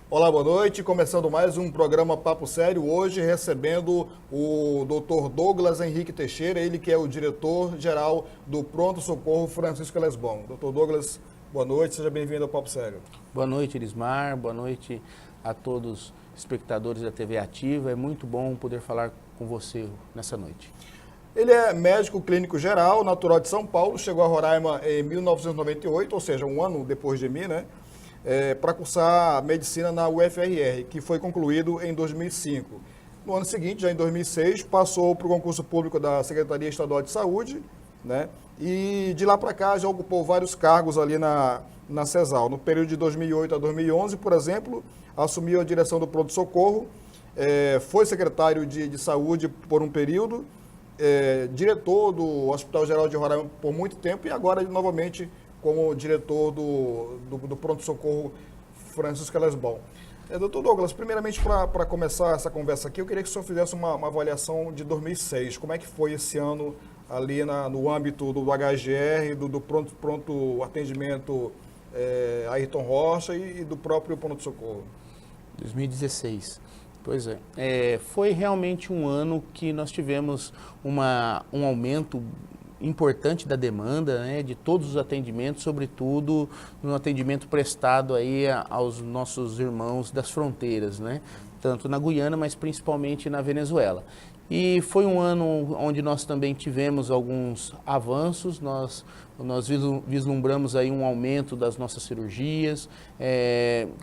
Olá, boa noite. Começando mais um programa Papo Sério, hoje recebendo o Dr. Douglas Henrique Teixeira, ele que é o diretor-geral do Pronto Socorro Francisco Lesbão. Dr. Douglas, boa noite, seja bem-vindo ao Papo Sério. Boa noite, Elismar, boa noite a todos os espectadores da TV Ativa. É muito bom poder falar com você nessa noite. Ele é médico clínico geral, natural de São Paulo, chegou a Roraima em 1998, ou seja, um ano depois de mim, né? Para cursar medicina na UFRR, que foi concluído em 2005. No ano seguinte, já em 2006, passou para o concurso público da Secretaria Estadual de Saúde, né? E de lá para cá já ocupou vários cargos ali na CESAL. No período de 2008 a 2011, por exemplo, assumiu a direção do Pronto Socorro, foi secretário de Saúde por um período, diretor do Hospital Geral de Roraima por muito tempo e agora novamente como diretor do Pronto Socorro Francisco Lesbão. Doutor Douglas, primeiramente para começar essa conversa aqui, eu queria que o senhor fizesse uma avaliação de 2006. Como é que foi esse ano ali no âmbito do HGR, do pronto atendimento Ayrton Rocha e do próprio Pronto Socorro? 2016. Pois é. Foi realmente um ano que nós tivemos um aumento importante da demanda, né, de todos os atendimentos, sobretudo no atendimento prestado aí aos nossos irmãos das fronteiras, né, tanto na Guiana, mas principalmente na Venezuela. E foi um ano onde nós também tivemos alguns avanços, nós vislumbramos aí um aumento das nossas cirurgias,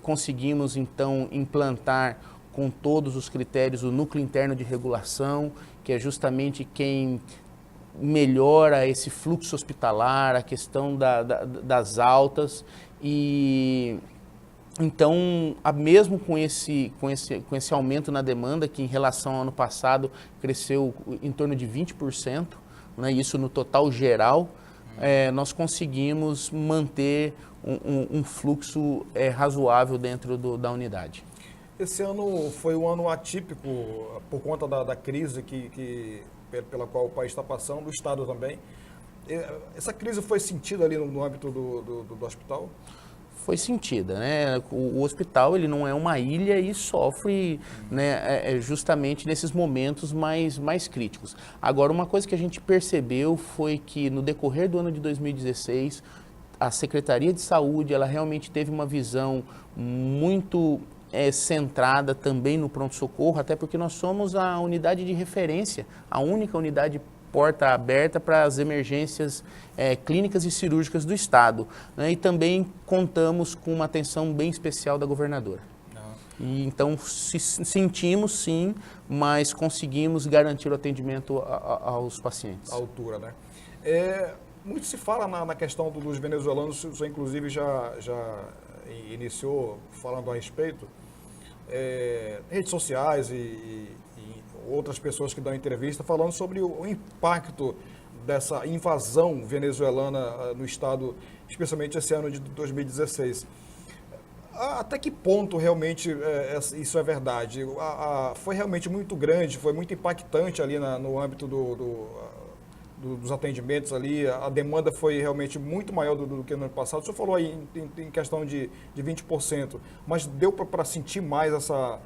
conseguimos então implantar com todos os critérios o núcleo interno de regulação, que é justamente quem melhora esse fluxo hospitalar, a questão das altas e então, mesmo com esse aumento na demanda, que em relação ao ano passado cresceu em torno de 20%, né, isso no total geral, nós conseguimos manter um fluxo razoável dentro da unidade. Esse ano foi um ano atípico por conta da crise pela qual o país está passando, o Estado também. Essa crise foi sentida ali no âmbito do hospital? Foi sentida, né? O hospital ele não é uma ilha e sofre, né, justamente nesses momentos mais críticos. Agora, uma coisa que a gente percebeu foi que no decorrer do ano de 2016, a Secretaria de Saúde ela realmente teve uma visão muito centrada também no pronto-socorro, até porque nós somos a unidade de referência, a única unidade porta aberta para as emergências clínicas e cirúrgicas do Estado, né? E também contamos com uma atenção bem especial da governadora. E, então, sentimos sim, mas conseguimos garantir o atendimento aos pacientes. À altura, né? Muito se fala na questão dos venezuelanos, o senhor inclusive já iniciou falando a respeito, redes sociais e outras pessoas que dão entrevista falando sobre o impacto dessa invasão venezuelana no Estado, especialmente esse ano de 2016. Até que ponto realmente isso é verdade? Foi realmente muito grande, foi muito impactante ali no âmbito dos atendimentos ali, a demanda foi realmente muito maior do que no ano passado. O senhor falou aí em questão de 20%, mas deu para sentir mais essa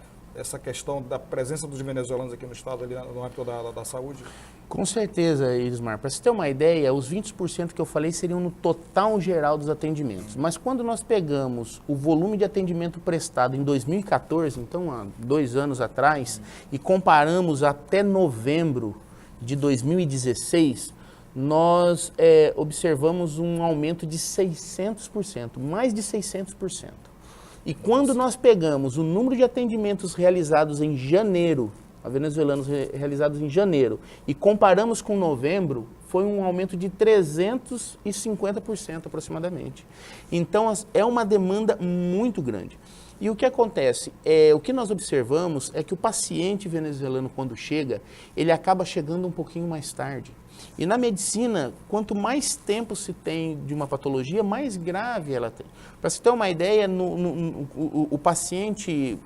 questão da presença dos venezuelanos aqui no Estado, ali no âmbito da saúde? Com certeza, Elismar. Para você ter uma ideia, os 20% que eu falei seriam no total geral dos atendimentos. Mas quando nós pegamos o volume de atendimento prestado em 2014, então há 2 anos atrás, e comparamos até novembro de 2016, nós observamos um aumento de 600%, mais de 600%. E quando nós pegamos o número de atendimentos realizados em janeiro, a venezuelanos realizados em janeiro, e comparamos com novembro, foi um aumento de 350% aproximadamente. Então, é uma demanda muito grande. E o que acontece? O que nós observamos é que o paciente venezuelano, quando chega, ele acaba chegando um pouquinho mais tarde. E na medicina, quanto mais tempo se tem de uma patologia, mais grave ela tem. Para você ter uma ideia, o paciente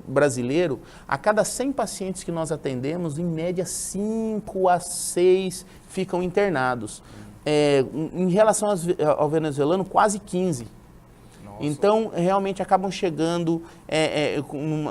brasileiro, a cada 100 pacientes que nós atendemos, em média 5 a 6 ficam internados. Em relação ao venezuelano, quase 15. Nossa. Então, realmente acabam chegando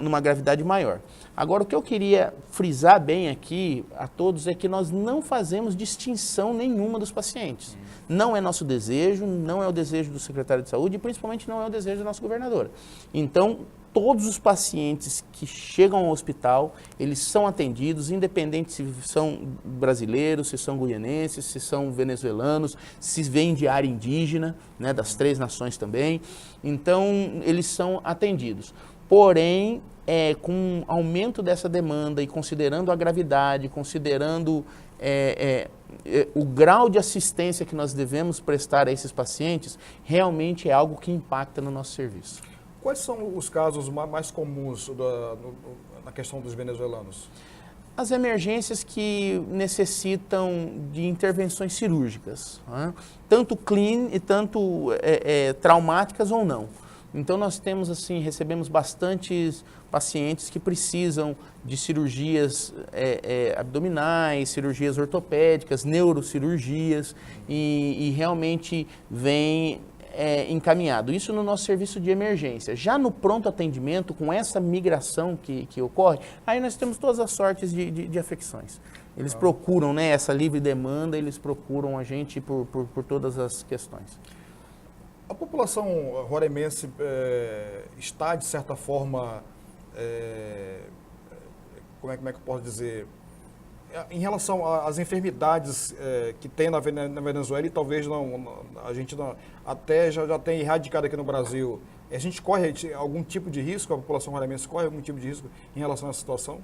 numa gravidade maior. Agora, o que eu queria frisar bem aqui a todos é que nós não fazemos distinção nenhuma dos pacientes. Não é nosso desejo, não é o desejo do secretário de saúde e principalmente não é o desejo da nossa governadora. Então, todos os pacientes que chegam ao hospital, eles são atendidos, independente se são brasileiros, se são guianenses, se são venezuelanos, se vêm de área indígena, né, das 3 nações também. Então, eles são atendidos. Porém, com o aumento dessa demanda e considerando a gravidade, considerando o grau de assistência que nós devemos prestar a esses pacientes, realmente é algo que impacta no nosso serviço. Quais são os casos mais comuns na questão dos venezuelanos? As emergências que necessitam de intervenções cirúrgicas, né? Tanto clínicas, tanto traumáticas ou não. Então nós temos assim, recebemos bastantes pacientes que precisam de cirurgias abdominais, cirurgias ortopédicas, neurocirurgias e realmente vem encaminhado. Isso no nosso serviço de emergência. Já no pronto atendimento, com essa migração que ocorre, aí nós temos todas as sortes de afecções. Eles procuram, né, essa livre demanda, eles procuram a gente por todas as questões. A população roraimense está, de certa forma, como é que eu posso dizer, em relação às enfermidades que tem na Venezuela e talvez a gente até já tem erradicado aqui no Brasil, a gente corre algum tipo de risco, a população roraimense corre algum tipo de risco em relação a essa situação?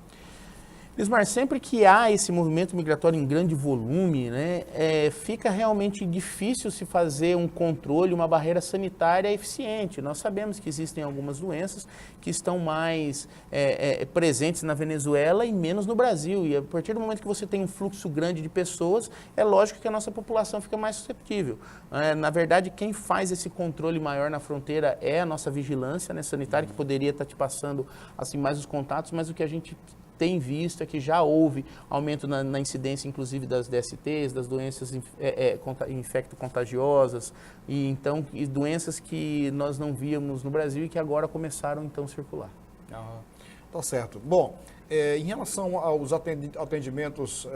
Lismar, sempre que há esse movimento migratório em grande volume, né, fica realmente difícil se fazer um controle, uma barreira sanitária eficiente. Nós sabemos que existem algumas doenças que estão mais presentes na Venezuela e menos no Brasil. E a partir do momento que você tem um fluxo grande de pessoas, é lógico que a nossa população fica mais susceptível. Na verdade, quem faz esse controle maior na fronteira é a nossa vigilância, né, sanitária, que poderia estar te passando assim, mais os contatos, mas o que a gente tem visto é que já houve aumento na incidência, inclusive, das DSTs, das doenças infecto-contagiosas, e doenças que nós não víamos no Brasil e que agora começaram, então, a circular. Tá certo. Bom, em relação aos atendimentos,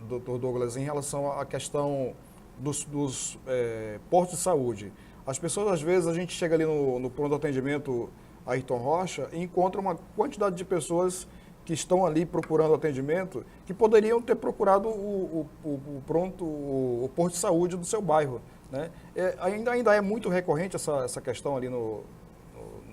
Dr. Douglas, em relação à questão dos postos de saúde, as pessoas, às vezes, a gente chega ali no pronto atendimento Ayrton Rocha e encontra uma quantidade de pessoas que estão ali procurando atendimento que poderiam ter procurado o posto de saúde do seu bairro, né? Ainda é muito recorrente essa questão ali no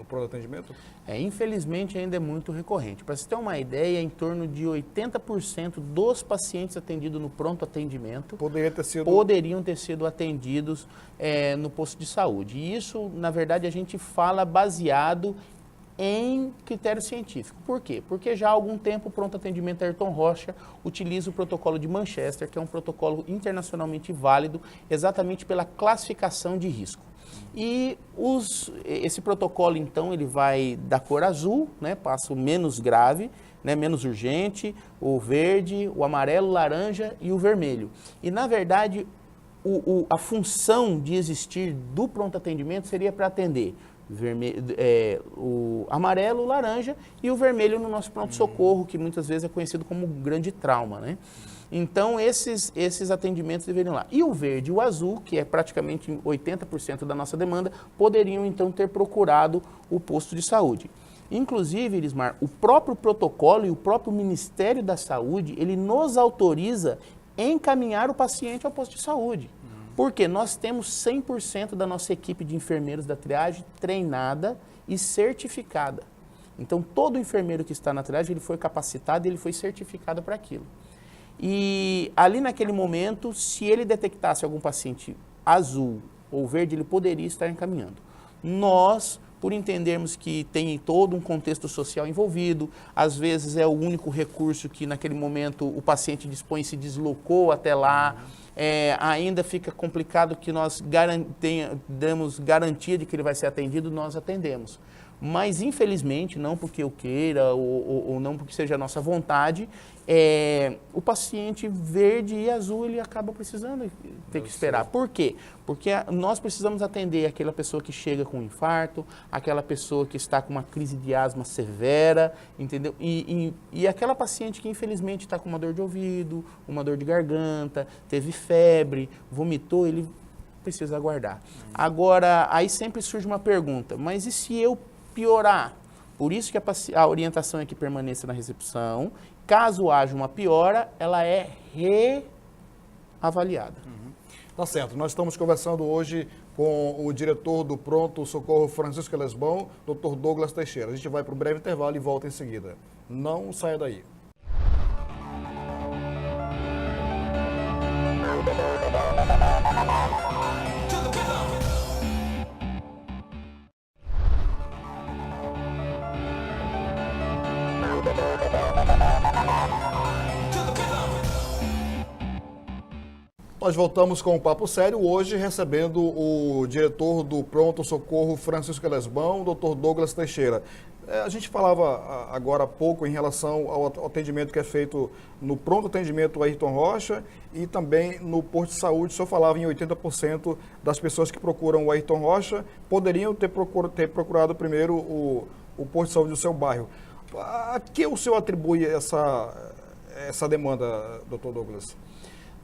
pronto atendimento? Infelizmente ainda é muito recorrente. Para você ter uma ideia, em torno de 80% dos pacientes atendidos no pronto atendimento poderiam ter sido atendidos no posto de saúde. E isso, na verdade, a gente fala baseado em critério científico. Por quê? Porque já há algum tempo o pronto atendimento Ayrton Rocha utiliza o protocolo de Manchester, que é um protocolo internacionalmente válido exatamente pela classificação de risco. E esse protocolo, então, ele vai da cor azul, né, passa o menos grave, né, menos urgente, o verde, o amarelo, o laranja e o vermelho. E, na verdade, a função de existir do pronto atendimento seria para atender o amarelo, o laranja e o vermelho no nosso pronto-socorro, que muitas vezes é conhecido como grande trauma, né? Então, esses atendimentos deveriam lá. E o verde e o azul, que é praticamente 80% da nossa demanda, poderiam, então, ter procurado o posto de saúde. Inclusive, Elismar, o próprio protocolo e o próprio Ministério da Saúde, ele nos autoriza a encaminhar o paciente ao posto de saúde. Porque nós temos 100% da nossa equipe de enfermeiros da triagem treinada e certificada. Então, todo enfermeiro que está na triagem, ele foi capacitado e ele foi certificado para aquilo. E ali naquele momento, se ele detectasse algum paciente azul ou verde, ele poderia estar encaminhando. Nós, por entendermos que tem todo um contexto social envolvido, às vezes é o único recurso que naquele momento o paciente dispõe, se deslocou até lá, ainda fica complicado que nós damos garantia de que ele vai ser atendido, nós atendemos. Mas, infelizmente, não porque eu queira ou não porque seja a nossa vontade, o paciente verde e azul, ele acaba precisando ter que esperar. Por quê? Porque nós precisamos atender aquela pessoa que chega com um infarto, aquela pessoa que está com uma crise de asma severa, entendeu? E aquela paciente que, infelizmente, está com uma dor de ouvido, uma dor de garganta, teve febre, vomitou, ele precisa aguardar. Agora, aí sempre surge uma pergunta, mas e se eu piorar? Por isso que a orientação é que permaneça na recepção. Caso haja uma piora, ela é reavaliada. Tá certo. Nós estamos conversando hoje com o diretor do Pronto Socorro Francisco Elesbão, Dr. Douglas Teixeira. A gente vai para um breve intervalo e volta em seguida. Não saia daí. Nós voltamos com o Papo Sério, hoje recebendo o diretor do Pronto Socorro Francisco Elesbão, o Dr. Douglas Teixeira. A gente falava agora há pouco em relação ao atendimento que é feito no pronto atendimento Ayrton Rocha e também no posto de saúde. O senhor falava em 80% das pessoas que procuram o Ayrton Rocha poderiam ter procurado primeiro o posto de saúde do seu bairro. A que o senhor atribui essa demanda, doutor Douglas?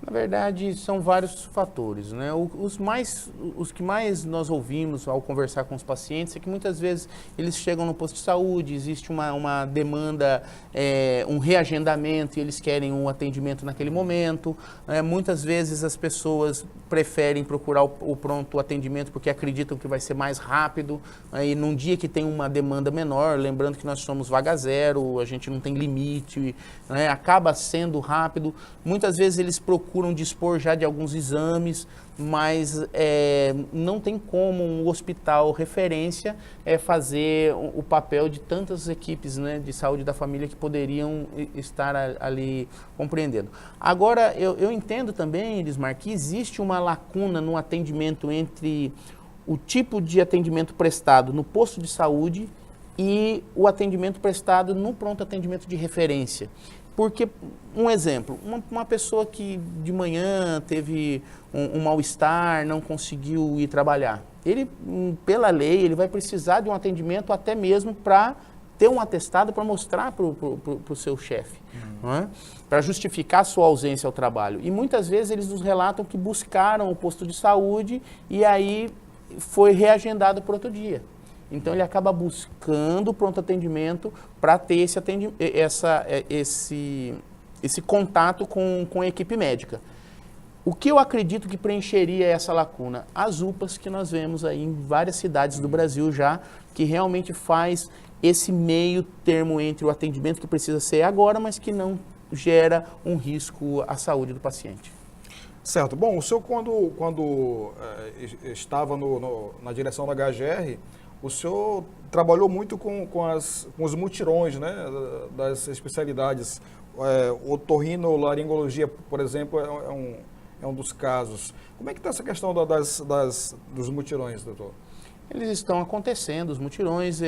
Na verdade, são vários fatores, né? Os que mais nós ouvimos ao conversar com os pacientes é que muitas vezes eles chegam no posto de saúde, existe uma demanda, um reagendamento e eles querem um atendimento naquele momento. Muitas vezes as pessoas preferem procurar o pronto atendimento porque acreditam que vai ser mais rápido, e num dia que tem uma demanda menor, lembrando que nós somos vaga zero, a gente não tem limite, né? Acaba sendo rápido. Muitas vezes eles procuram dispor já de alguns exames, mas não tem como um hospital referência fazer o papel de tantas equipes, né, de saúde da família que poderiam estar ali compreendendo. Agora, eu entendo também, Elismar, que existe uma lacuna no atendimento entre o tipo de atendimento prestado no posto de saúde e o atendimento prestado no pronto atendimento de referência. Porque, um exemplo, uma pessoa que de manhã teve um mal-estar, não conseguiu ir trabalhar, ele, pela lei, ele vai precisar de um atendimento até mesmo para ter um atestado para mostrar para o seu chefe, para justificar a sua ausência ao trabalho. E muitas vezes eles nos relatam que buscaram o posto de saúde e aí foi reagendado para outro dia. Então, ele acaba buscando o pronto atendimento para ter esse contato com a equipe médica. O que eu acredito que preencheria essa lacuna? As UPAs que nós vemos aí em várias cidades do Brasil já, que realmente faz esse meio termo entre o atendimento que precisa ser agora, mas que não gera um risco à saúde do paciente. Certo. Bom, o senhor quando estava na direção da HGR, o senhor trabalhou muito com os mutirões, né, das especialidades. Otorrinolaringologia, por exemplo, é um dos casos. Como é que está essa questão dos mutirões, doutor? Eles estão acontecendo, os mutirões,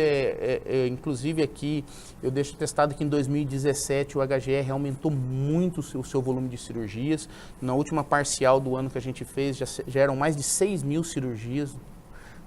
inclusive aqui, eu deixo testado que em 2017 o HGR aumentou muito o seu volume de cirurgias. Na última parcial do ano que a gente fez, já eram mais de 6.000 cirurgias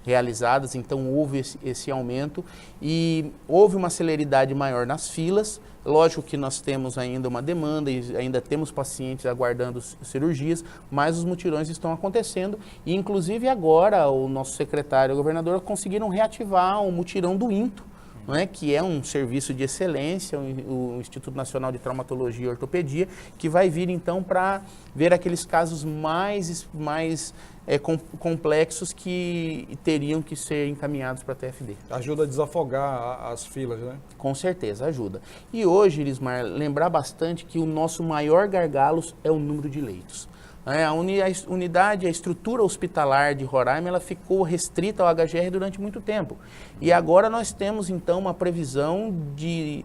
realizadas, então houve esse aumento e houve uma celeridade maior nas filas. Lógico que nós temos ainda uma demanda e ainda temos pacientes aguardando cirurgias, mas os mutirões estão acontecendo e inclusive agora o nosso secretário e o governador conseguiram reativar o mutirão do INTO, não é? Que é um serviço de excelência, o Instituto Nacional de Traumatologia e Ortopedia, que vai vir então para ver aqueles casos mais complexos que teriam que ser encaminhados para a TFD. Ajuda a desafogar as filas, né? Com certeza, ajuda. E hoje, Elismar, lembrar bastante que o nosso maior gargalo é o número de leitos. A unidade, a estrutura hospitalar de Roraima, ela ficou restrita ao HGR durante muito tempo. E agora nós temos, então, uma previsão de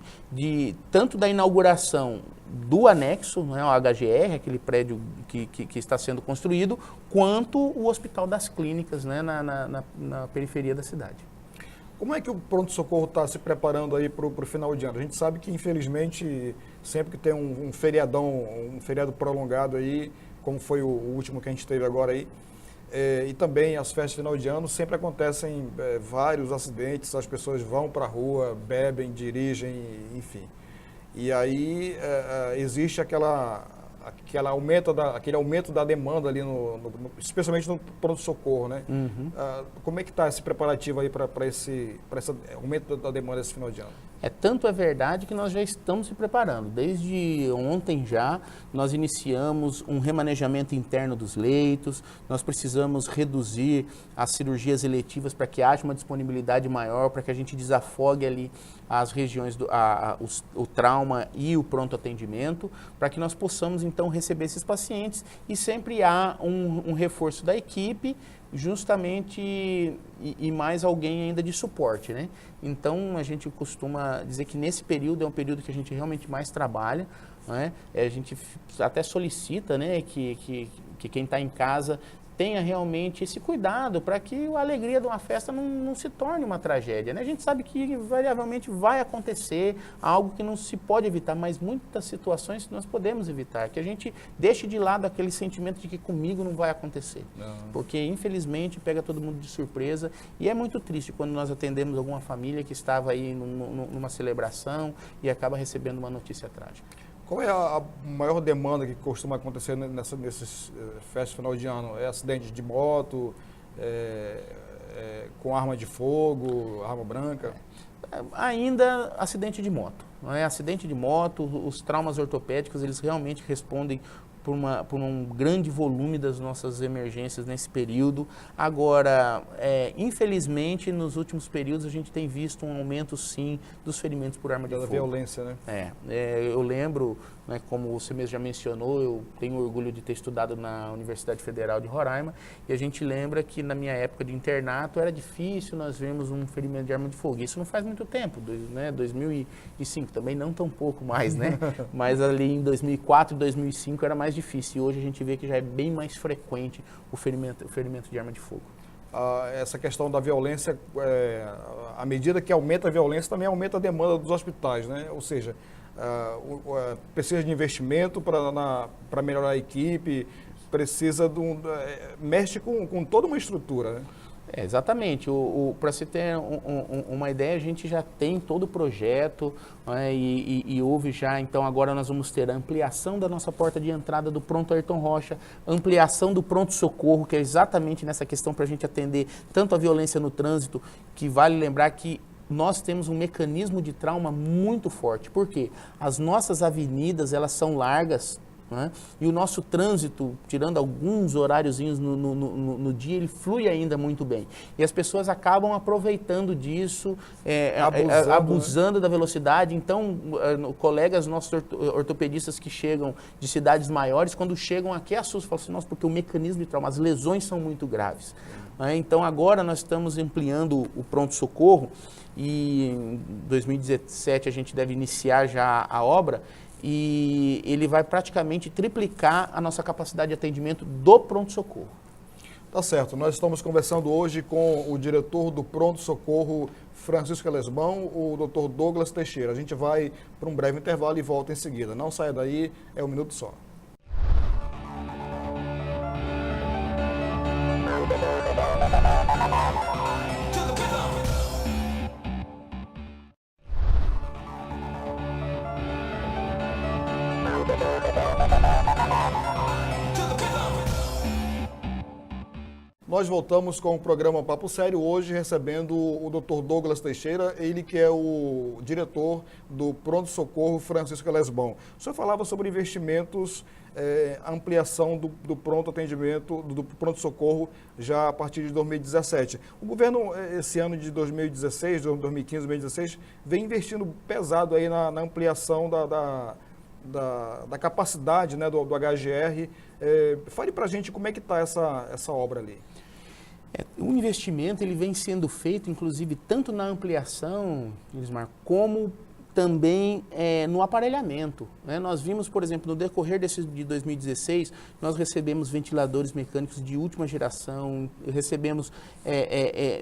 tanto da inauguração do anexo, né, o HGR, aquele prédio que está sendo construído, quanto o Hospital das Clínicas, né, na periferia da cidade. Como é que o pronto-socorro está se preparando aí para o final de ano? A gente sabe que, infelizmente, sempre que tem um feriadão, um feriado prolongado aí, como foi o último que a gente teve agora aí, e também as festas de final de ano, sempre acontecem vários acidentes, as pessoas vão para a rua, bebem, dirigem, enfim. E aí existe aquele aumento da demanda ali, especialmente no pronto-socorro, né? Uhum. Como é que está esse preparativo aí para esse aumento da demanda esse final de ano? Tanto é verdade que nós já estamos se preparando. Desde ontem já, nós iniciamos um remanejamento interno dos leitos, nós precisamos reduzir as cirurgias eletivas para que haja uma disponibilidade maior, para que a gente desafogue ali as regiões, o trauma e o pronto atendimento, para que nós possamos então receber esses pacientes e sempre há um reforço da equipe, justamente e mais alguém ainda de suporte, né? Então a gente costuma dizer que nesse período é um período que a gente realmente mais trabalha, né? A gente até solicita, né, que quem está em casa tenha realmente esse cuidado para que a alegria de uma festa não se torne uma tragédia, né? A gente sabe que variavelmente vai acontecer algo que não se pode evitar, mas muitas situações nós podemos evitar, que a gente deixe de lado aquele sentimento de que comigo não vai acontecer, porque infelizmente pega todo mundo de surpresa e é muito triste quando nós atendemos alguma família que estava aí numa celebração e acaba recebendo uma notícia trágica. Qual é a maior demanda que costuma acontecer nesses festas de final de ano? É acidente de moto, com arma de fogo, arma branca? Ainda acidente de moto. Não é? Acidente de moto, os traumas ortopédicos, eles realmente respondem por um grande volume das nossas emergências nesse período. Agora, infelizmente, nos últimos períodos a gente tem visto um aumento, sim, dos ferimentos por arma de fogo. Da violência, né? Eu lembro, né, como você mesmo já mencionou, eu tenho orgulho de ter estudado na Universidade Federal de Roraima, e a gente lembra que na minha época de internato era difícil nós vermos um ferimento de arma de fogo. Isso não faz muito tempo, né, 2005, também não tão pouco mais, né? Mas ali em 2004 e 2005 era mais difícil, e hoje a gente vê que já é bem mais frequente o ferimento de arma de fogo. Essa questão da violência, à medida que aumenta a violência, também aumenta a demanda dos hospitais, né? Ou seja, precisa de investimento para melhorar a equipe, precisa mexe com toda uma estrutura, né? Exatamente. Para se ter uma ideia, a gente já tem todo o projeto, né, e houve já, então agora nós vamos ter a ampliação da nossa porta de entrada do Pronto Ayrton Rocha, ampliação do pronto-socorro, que é exatamente nessa questão para a gente atender tanto a violência no trânsito, que vale lembrar que nós temos um mecanismo de trauma muito forte. Por quê? As nossas avenidas, elas são largas, né? E o nosso trânsito, tirando alguns horáriozinhos no dia, ele flui ainda muito bem. E as pessoas acabam aproveitando disso, abusando, né, da velocidade. Então, colegas nossos ortopedistas que chegam de cidades maiores, quando chegam aqui, assustam, falam assim, nossa, porque o mecanismo de trauma, as lesões são muito graves. Então, agora nós estamos ampliando o pronto-socorro e em 2017 a gente deve iniciar já a obra, e ele vai praticamente triplicar a nossa capacidade de atendimento do pronto-socorro. Tá certo, nós estamos conversando hoje com o diretor do pronto-socorro Francisco Elesbão, o Dr. Douglas Teixeira. A gente vai para um breve intervalo e volta em seguida. Não saia daí, é um minuto só. Nós voltamos com o programa Papo Sério, hoje recebendo o Dr. Douglas Teixeira, ele que é o diretor do Pronto Socorro Francisco Elesbão. O senhor falava sobre investimentos, ampliação do pronto atendimento, do pronto socorro já a partir de 2017. O governo, esse ano de 2016, 2015, 2016, vem investindo pesado aí na ampliação da capacidade, né, do HGR. Fale para a gente como é que está essa obra ali. O investimento ele vem sendo feito, inclusive, tanto na ampliação, Elismar, como também no aparelhamento, né? Nós vimos, por exemplo, no decorrer de 2016, nós recebemos ventiladores mecânicos de última geração, recebemos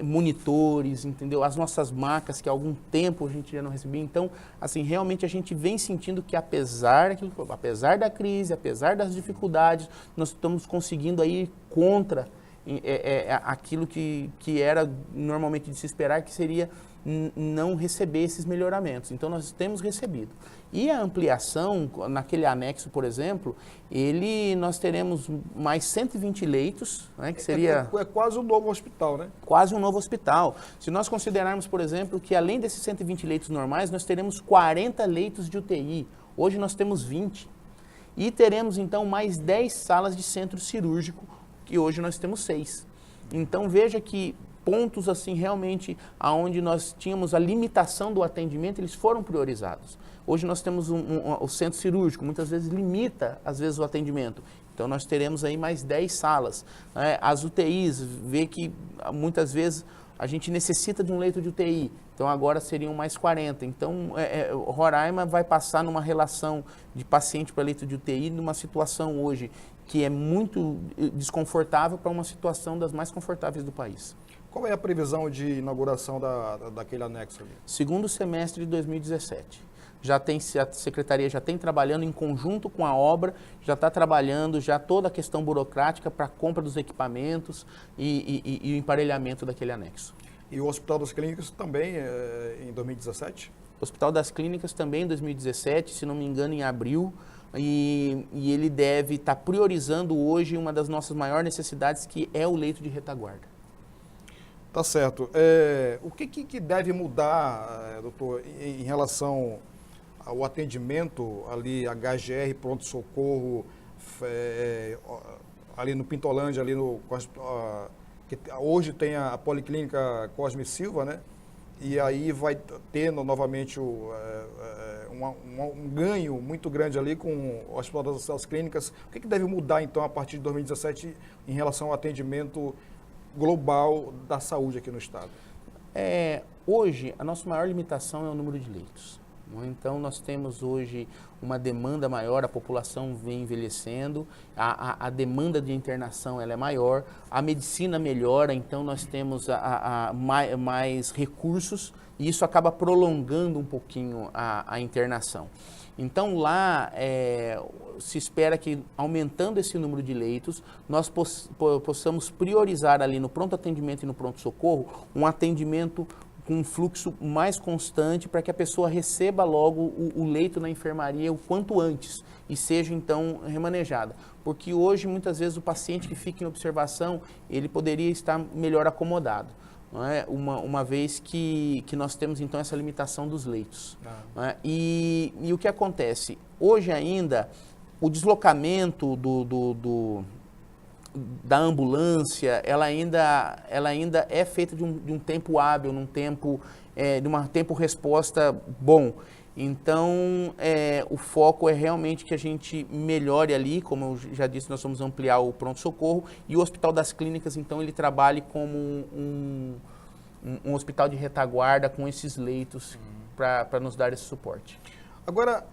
monitores, entendeu? As nossas macas, que há algum tempo a gente já não recebia. Então, assim, realmente a gente vem sentindo que apesar da crise, apesar das dificuldades, nós estamos conseguindo aí contra aquilo que era normalmente de se esperar, que seria não receber esses melhoramentos. Então, nós temos recebido. E a ampliação, naquele anexo, por exemplo, nós teremos mais 120 leitos, né, que seria... É quase um novo hospital, né? Quase um novo hospital. Se nós considerarmos, por exemplo, que além desses 120 leitos normais, nós teremos 40 leitos de UTI. Hoje nós temos 20. E teremos, então, mais 10 salas de centro cirúrgico, que hoje nós temos 6. Então, veja que pontos assim realmente aonde nós tínhamos a limitação do atendimento, eles foram priorizados. Hoje nós temos o centro cirúrgico, muitas vezes limita, às vezes, o atendimento. Então, nós teremos aí mais 10 salas. As UTIs, vê que muitas vezes a gente necessita de um leito de UTI, então agora seriam mais 40. Então, Roraima vai passar numa relação de paciente para leito de UTI, numa situação hoje que é muito desconfortável para uma situação das mais confortáveis do país. Qual é a previsão de inauguração daquele anexo ali? Segundo semestre de 2017. A Secretaria já tem trabalhando em conjunto com a obra, já está trabalhando já toda a questão burocrática para a compra dos equipamentos e o emparelhamento daquele anexo. E o Hospital das Clínicas também em 2017? O Hospital das Clínicas também em 2017, se não me engano em abril, e ele deve estar priorizando hoje uma das nossas maiores necessidades, que é o leito de retaguarda. Tá certo. O que deve mudar, doutor, em relação ao atendimento ali, HGR, pronto-socorro, ali no Pintolândia, ali que hoje tem a Policlínica Cosme Silva, né? E aí vai tendo novamente um ganho muito grande ali com o Hospital das Clínicas. O que deve mudar, então, a partir de 2017 em relação ao atendimento global da saúde aqui no estado? Hoje, a nossa maior limitação é o número de leitos. Então, nós temos hoje uma demanda maior, a população vem envelhecendo, a demanda de internação ela é maior, a medicina melhora, então nós temos mais recursos e isso acaba prolongando um pouquinho a internação. Então, lá se espera que, aumentando esse número de leitos, nós possamos priorizar ali no pronto atendimento e no pronto-socorro um atendimento com um fluxo mais constante para que a pessoa receba logo o leito na enfermaria o quanto antes e seja, então, remanejada. Porque hoje, muitas vezes, o paciente que fica em observação, ele poderia estar melhor acomodado. Não é? Uma vez que nós temos, então, essa limitação dos leitos. Não é? E o que acontece? Hoje ainda, o deslocamento da ambulância, ela ainda é feita de um tempo hábil, de uma tempo-resposta bom. Então, o foco é realmente que a gente melhore ali, como eu já disse, nós vamos ampliar o pronto-socorro, e o Hospital das Clínicas, então, ele trabalhe como um hospital de retaguarda com esses leitos para nos dar esse suporte. Agora,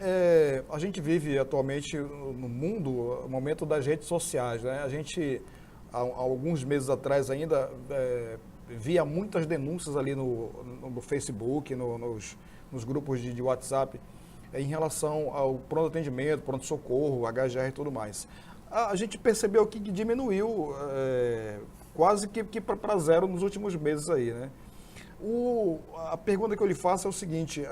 a gente vive atualmente no mundo o momento das redes sociais, né? A gente, há alguns meses atrás ainda, via muitas denúncias ali no Facebook, nos grupos de WhatsApp, em relação ao pronto atendimento, pronto-socorro, HGR e tudo mais. A gente percebeu que diminuiu quase que para zero nos últimos meses aí, né? A pergunta que eu lhe faço é o seguinte: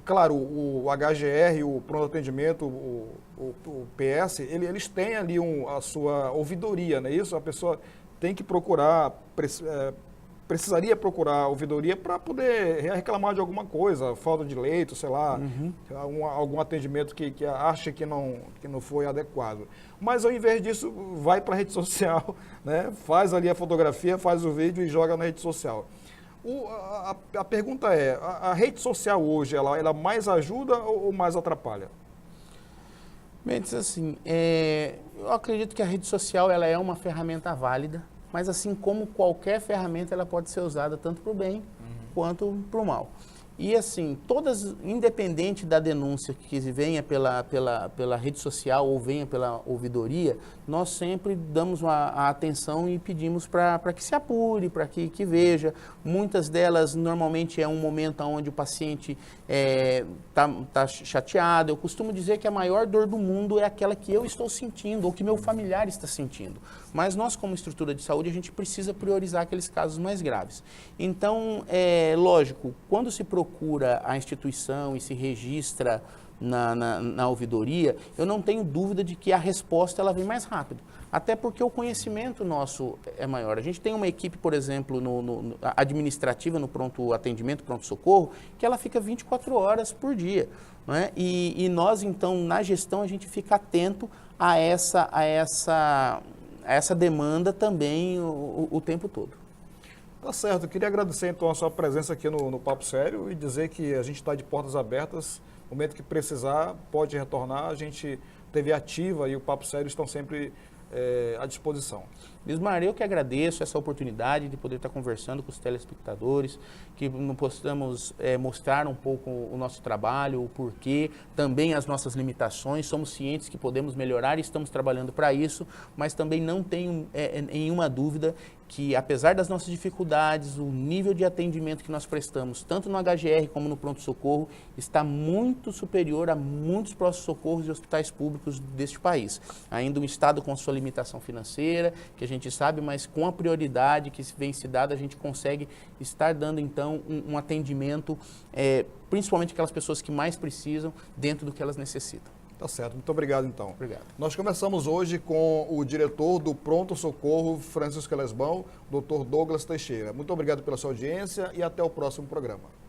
claro, o HGR, o pronto atendimento, o PS, eles têm ali a sua ouvidoria, não é isso? A pessoa tem que procurar, precisaria procurar a ouvidoria para poder reclamar de alguma coisa, falta de leito, sei lá, algum atendimento que acha que não foi adequado. Mas ao invés disso, vai para a rede social, né? Faz ali a fotografia, faz o vídeo e joga na rede social. A pergunta é, a rede social hoje, ela mais ajuda ou mais atrapalha? Mendes, assim, eu acredito que a rede social ela é uma ferramenta válida, mas assim como qualquer ferramenta, ela pode ser usada tanto para o bem quanto para o mal. E assim, todas, independente da denúncia que venha pela rede social ou venha pela ouvidoria, nós sempre damos a atenção e pedimos para que se apure, para que veja. Muitas delas, normalmente, é um momento onde o paciente tá chateado. Eu costumo dizer que a maior dor do mundo é aquela que eu estou sentindo ou que meu familiar está sentindo. Mas nós, como estrutura de saúde, a gente precisa priorizar aqueles casos mais graves. Então, lógico, quando se procura a instituição e se registra na ouvidoria, eu não tenho dúvida de que a resposta ela vem mais rápido. Até porque o conhecimento nosso é maior. A gente tem uma equipe, por exemplo, administrativa no pronto atendimento, pronto-socorro, que ela fica 24 horas por dia. Não é? E nós, então, na gestão, a gente fica atento a essa demanda também o tempo todo. Tá certo, eu queria agradecer então a sua presença aqui no Papo Sério e dizer que a gente está de portas abertas, no momento que precisar, pode retornar, a gente TV ativa e o Papo Sério estão sempre à disposição. Bismar, eu que agradeço essa oportunidade de poder estar conversando com os telespectadores, que possamos mostrar um pouco o nosso trabalho, o porquê, também as nossas limitações. Somos cientes que podemos melhorar e estamos trabalhando para isso, mas também não tenho nenhuma dúvida que, apesar das nossas dificuldades, o nível de atendimento que nós prestamos, tanto no HGR como no pronto-socorro, está muito superior a muitos pronto-socorros e hospitais públicos deste país. Ainda um estado com sua limitação financeira, que a gente sabe, mas com a prioridade que vem se dada, a gente consegue estar dando, então, um atendimento, principalmente aquelas pessoas que mais precisam, dentro do que elas necessitam. Tá certo, muito obrigado então. Obrigado. Nós conversamos hoje com o diretor do Pronto Socorro, Francisco Elesbão, Dr. Douglas Teixeira. Muito obrigado pela sua audiência e até o próximo programa.